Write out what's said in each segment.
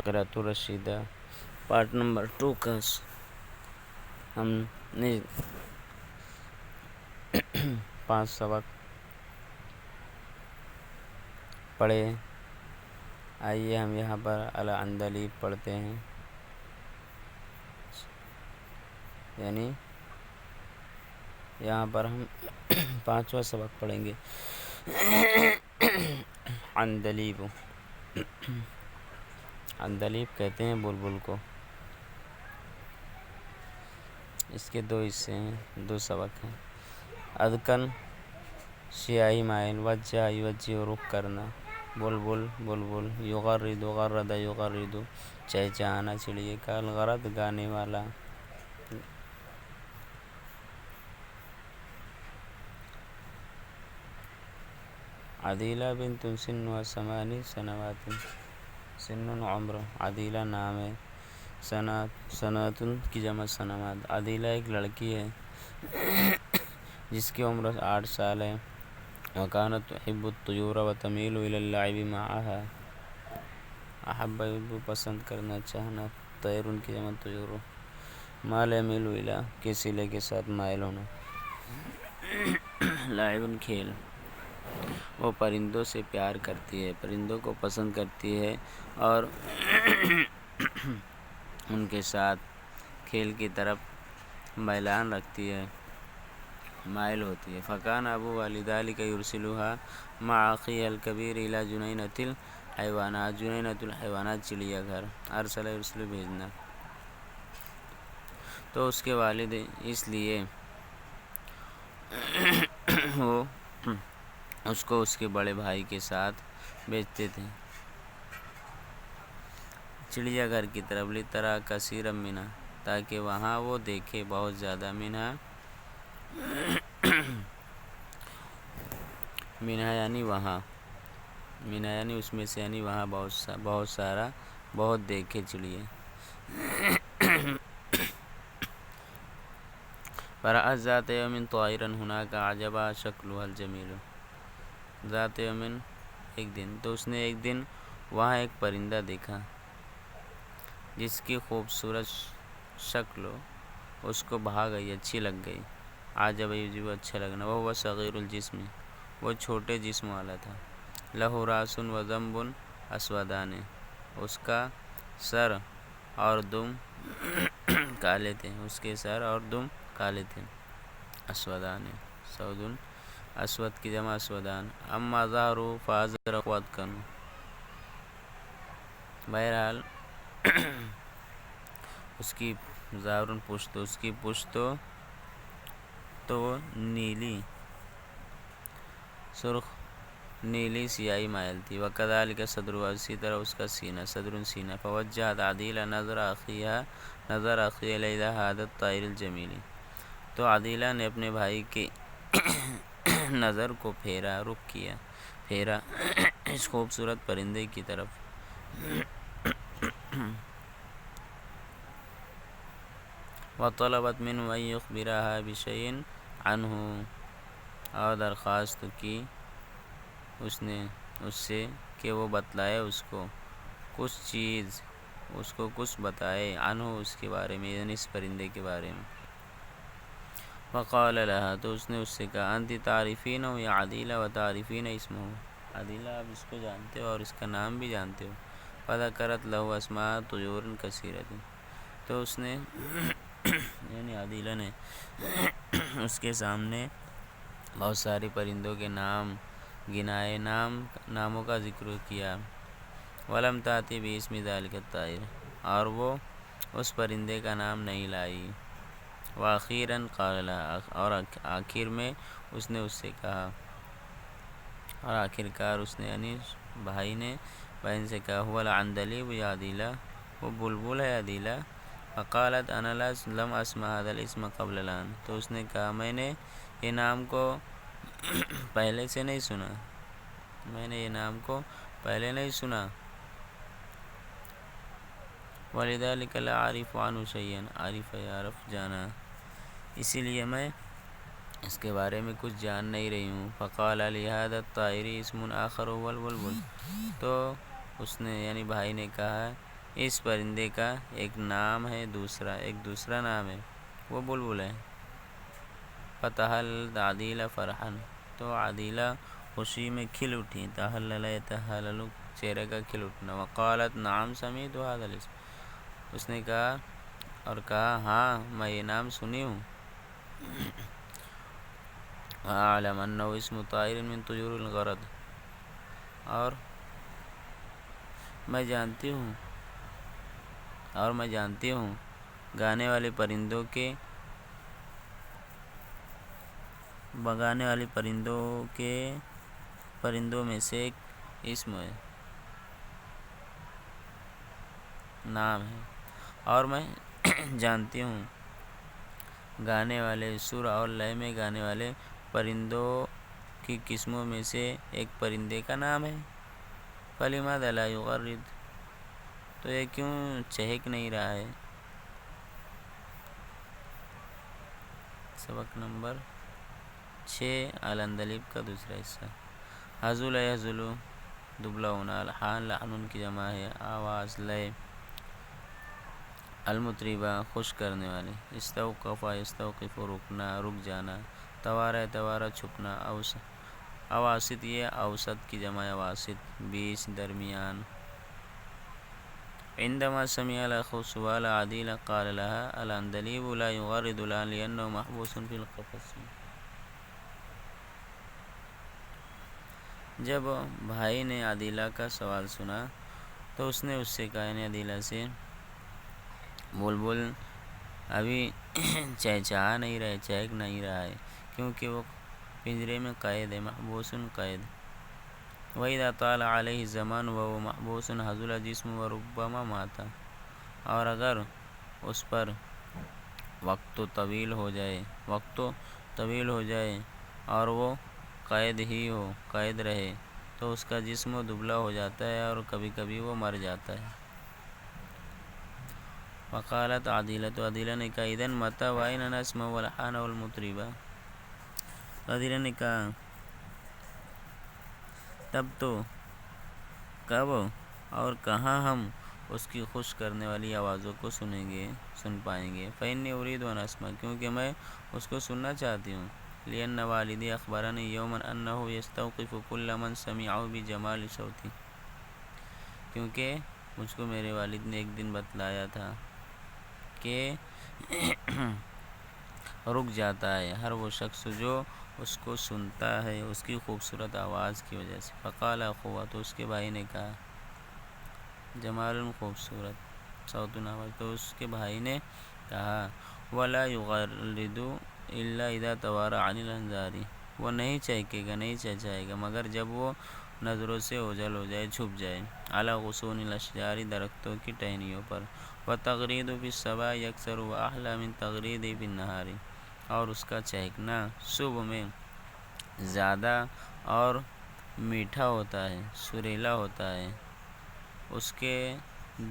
قرأت Rashida part number 2 کا ہم نے 5 سبق پڑھے. آئیے ہم یہاں پر العندلیب پڑھتے ہیں، یعنی یہاں پر ہم 5واں سبق پڑھیں گے. عندلیب عندلیب کہتے ہیں بلبل کو. اس کے 2 حصے ہیں، 2 سبق ہیں. ادکن سیاہی مائل، وجہ یوجہ رخ کرنا، بلبل بلبل، یغرد غرد یغرد چہچہانا چڑیے کا، الغرد گانے والا. عدیلہ بنت سنها 8 سنوات، سن عمر، عدیلہ نام ہے، سنوات کی جمع سنوات. عدیلہ ایک لڑکی ہے جس کی عمر 8 سال ہے. وکانت تحب الطیور وتمیل الی اللعب معها. احب یحب پسند کرنا چاہنا، طیر کی جمع طیور. مال یمیل الی کے صلے کے ساتھ مائل ہونا. لعب کھیل. وہ پرندوں سے پیار کرتی ہے، پرندوں کو پسند کرتی ہے اور ان کے ساتھ کھیل کی طرف میلان رکھتی ہے، مائل ہوتی ہے. فکان ابوها لذلك یرسلها مع اخیها الکبیر الی جنینۃ الحیوانات. جنینۃ الحیوانات چڑیا گھر. ارسل یرسل بھیجنا. تو اس کے والد اس لیے وہ اس کو اس کے بڑے بھائی کے ساتھ بھیجتے تھے چڑیا گھر کی طرف. لترا کثیرا منها، تاکہ وہاں وہ دیکھے بہت زیادہ. منها یعنی وہاں، منها یعنی اس میں سے، یعنی وہاں بہت سارا، بہت دیکھے چڑیے. فرأت ذات یوم طائرا هناك عجبها شکلها الجمیل. ذات یوم ایک دن، تو اس نے ایک دن وہاں ایک پرندہ دیکھا جس کی خوبصورت شکل اس کو بھا گئی، اچھی لگ گئی. عجب یعجب اچھا لگنا. وہ صغیر الجسم، وہ چھوٹے جسم والا تھا. لہ راس و ذنب اسودان، اس کا سر اور دم کالے تھے. اس کے سر اور دم کالے تھے. اسودان سود، اسود کی جمع اسودان. اما ظہرہ فازرق وادکن. بہرحال اس کی ظاہر پشت، اس کی پشت تو نیلی، سرخ نیلی سیاہی مائل تھی. وکذالک صدرہ، اسی طرح اس کا سینہ، صدر سینہ. فوجہت عدیلہ نظر اخیہا الی ھذا الطیر الجمیل. تو عدیلہ نے اپنے بھائی کی نظر کو پھیرا، رخ کیا، پھیرا اس خوبصورت پرندے کی طرف. وطلبت منہ ان یخبرھا بشیء عنہ، اور درخواست کی اس نے اس سے کہ وہ بتلائے اس کو کچھ چیز، اس کو کچھ بتائے، عنہ اس کے بارے میں، یعنی اس پرندے کے بارے میں. فقال لها، تو اس نے اس سے کہا، انت تعرفینہ یا عدیلہ وتعرفین اسمہ. عدیلہ آپ اس کو جانتے ہو اور اس کا نام بھی جانتے ہو. فذکرت لہ اسماء طیور کثیرۃ، تو اس نے یعنی عدیلہ نے اس کے سامنے بہت سارے پرندوں کے نام گنائے، ناموں کا ذکر کیا. ولم تأتی باسم ذلک الطیر، اور وہ اس پرندے کا نام نہیں لائی. وأخیرا قال لها، اور آخر میں اس نے اس سے کہا، اور آخر کار اس نے یعنی بھائی نے بہن سے کہا، هو العندلیب یا عدیلہ، وہ بلبل ہے عدیلہ. فقالت انا لم اسمع هذا الاسم قبل الآن، تو اس نے کہا میں نے یہ نام کو پہلے سے نہیں سنا، میں نے یہ نام کو پہلے نہیں سنا. ولذلك لا اعرف عنه شيئا. عرف یعرف جانا، اسی لیے میں اس کے بارے میں کچھ جان نہیں رہی ہوں. فقال لهذا الطائر اسم آخر هو البلبل، تو اس نے یعنی بھائی نے کہا اس پرندے کا ایک نام ہے، ایک دوسرا نام ہے، وہ بلبل ہے۔ فتحلت عدیلہ فرحن، تو عدیلہ خوشی میں کھل اٹھی، تحلل یتحلل چہرے کا کھل اٹھنا۔ وقالت نعم سمیعت ھذا الاسم، اس نے کہا ہاں میں یہ نام سنی ہوں۔ اعلم انہ اسم طائر من طیور الغرد، اور میں جانتی ہوں بگانے والے پرندوں میں سے ایک اسم ہے، نام ہے، اور میں جانتی ہوں گانے والے سر اور لے میں گانے والے پرندوں کی قسموں میں سے ایک پرندے کا نام ہے۔ فلماذا لا یغرد، تو یہ کیوں چہک نہیں رہا ہے؟ سبق نمبر 6 العندلیب کا دوسرا حصہ۔ ہزل یہزل دبلا ہونا، الحان لحن کی جمع ہے، آواز لے۔ المطربہ خوش کرنے والے، استوقف یستوقف رکنا، رک جانا، توارا یتوارا چھپنا، اواسط یہ اوسط کی جمع اواسط، بیچ درمیان۔ عندما سمع الاخ سؤال عدیلہ قال لها العندلیب لا یغرد الآن لأنه محبوس في القفص۔ جب بھائی نے عدیلہ کا سوال سنا تو اس نے اس سے کہا، یعنی عدیلہ سے، بلبل ابھی چہچہا نہیں رہا ہے، چہک نہیں رہا ہے، کیونکہ وہ پنجرے میں قید ہے، محبوس قید۔ وَإِذَا طَالَ عَلَيْهِ الزَّمَانُ وَهُوَ مَحْبُوسٌ هَزُلَ جِسْمُهُ وَرُبَّمَا مَاتَ، اور اگر اس پر وقت طویل ہو جائے اور وہ قید رہے تو اس کا جسم دبلا ہو جاتا ہے اور کبھی کبھی وہ مر جاتا ہے۔ وقالت عدیلہ، تو عدیلہ نے کہا، اذن متی وأین نسمع الألحان والمطربہ، عدیلہ نے کہا تب تو کب اور کہاں ہم اس کی خوش کرنے والی آوازوں کو سن پائیں گے؟ فإنی أريد أن أسمع، کیونکہ میں اس کو سننا چاہتی ہوں۔ لأن والدی أخبرني يوما أنه يستوقف كل من سمعه بجمال صوته، کیونکہ مجھ کو میرے والد نے ایک دن بتلایا تھا کہ رک جاتا ہے ہر وہ شخص جو اس کو سنتا ہے اس کی خوبصورت آواز کی وجہ سے۔ فقال أخوہ، تو اس کے بھائی نے کہا، جمال خوبصورت، صوت آواز، تو اس کے بھائی نے کہا، ولا یغرد الا اذا توارى عن الانظار، وہ نہیں چہکے گا، نہیں چہچہائے گا مگر جب وہ نظروں سے اوجھل ہو جائے، چھپ جائے۔ علی غصون الاشجار، درختوں کی ٹہنیوں پر۔ وتغرید فی الصباح اکثر واحلی من تغرید فی النہار، اور اس کا چہکنا صبح میں زیادہ اور میٹھا ہوتا ہے، سریلا ہوتا ہے اس کے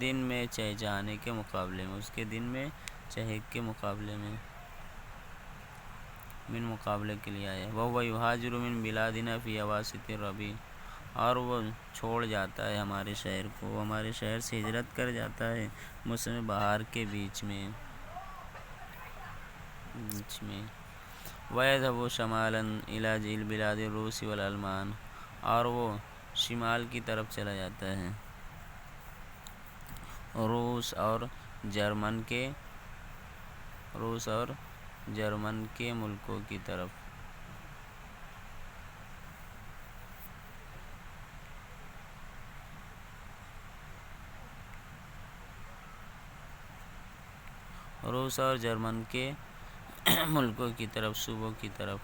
دن میں چہچہانے کے مقابلے میں، اس کے دن میں چہک کے مقابلے میں، من مقابلے کے لیے آیا۔ وَهُوَ يُهَاجِرُ مِن بِلَادِنَا فِي أَوَاسِطِ الرَّبِيعِ، اور وہ چھوڑ جاتا ہے ہمارے شہر کو، وہ ہمارے شہر سے ہجرت کر جاتا ہے موسم بہار کے بیچ میں۔ وَيَذْهَبُ شَمَالًا إِلَى بِلَادِ الرُّوسِ وَالْأَلْمَانِ، اور وہ شمال کی طرف چلا جاتا ہے، روس اور جرمن کے ملکوں کی طرف۔ روس اور جرمن کے ملکوں کی طرف، صوبوں کی طرف۔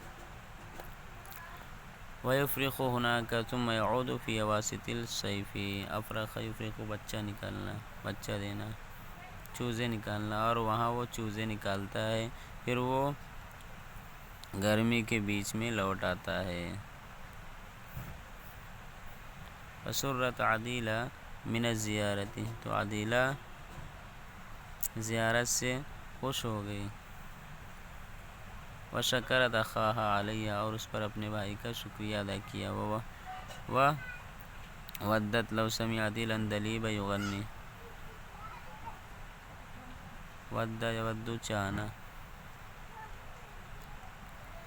وَيُفْرِخُ هُنَاكَ ثُمَّ يَعُودُ فِي أَوَاسِطِ الصَّيْفِ، أَفْرَخَ يُفْرِخُ، بچہ نکالنا، بچہ دینا، چوزے نکالنا، اور وہاں وہ چوزے نکالتا ہے، پھر وہ گرمی کے بیچ میں لوٹ آتا ہے۔ فَسُرَّتْ عَدِيلَةٌ مِنَ الزِّيَارَةِ، تو عدیلہ زیارت سے خوش ہو گئی۔ وَشَكَرَتْ أَخَاهَا عَلَيْهَا، اور اس پر اپنے بھائی کا شکریہ ادا کیا۔ وَوَدَّتْ لَوْ سَمِعَتِ الْعَندَلِيبَ يُغَنِّي، ود یود چاہنا،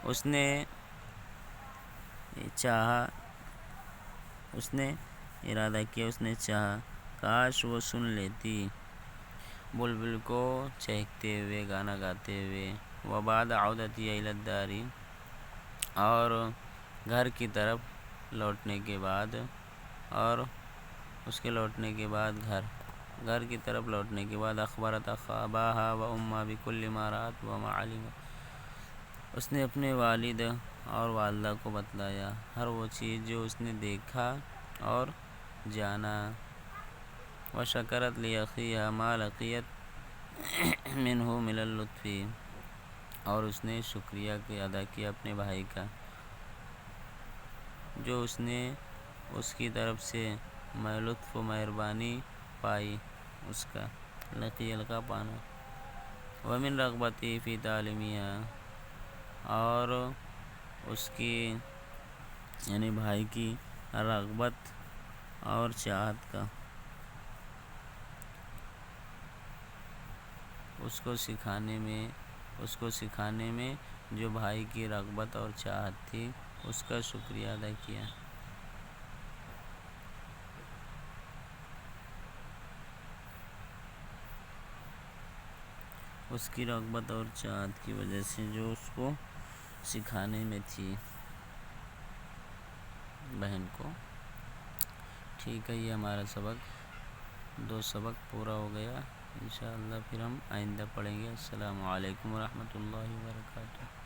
اس نے چاہا، اس نے ارادہ کیا، اس نے چاہا، کاش وہ سن لیتی بلبل کو چہکتے ہوئے، گانا گاتے ہوئے، وبعد عودتی الی الدار، اور گھر کی طرف لوٹنے کے بعد، اور اس کے لوٹنے کے بعد گھر کی طرف لوٹنے کے بعد، اخبرت اباہا و امہا بکل ما رأت و ما علمت، اس نے اپنے والد اور والدہ کو بتلایا ہر وہ چیز جو اس نے دیکھا اور جانا، وشکرت لأخیہا ما لقیت منہ من اللطف، اور اس نے شکریہ ادا کیا اپنے بھائی کا جو اس نے اس کی طرف سے لطف و مہربانی پائی، اس کا لقی القا پانا، ومن رغبتی فی تعلیمہا، اور اس کی یعنی بھائی کی رغبت اور چاہت کا، اس کو سکھانے میں جو بھائی کی رغبت اور چاہت تھی، اس کا شکریہ ادا کیا۔ اس کی رغبت اور چاہت کی وجہ سے جو اس کو سکھانے میں تھی بہن کو۔ ٹھیک ہے، یہ ہمارا سبق 2 سبق پورا ہو گیا، انشاءاللہ پھر ہم آئندہ پڑھیں گے۔ السلام علیکم ورحمۃ اللہ وبرکاتہ۔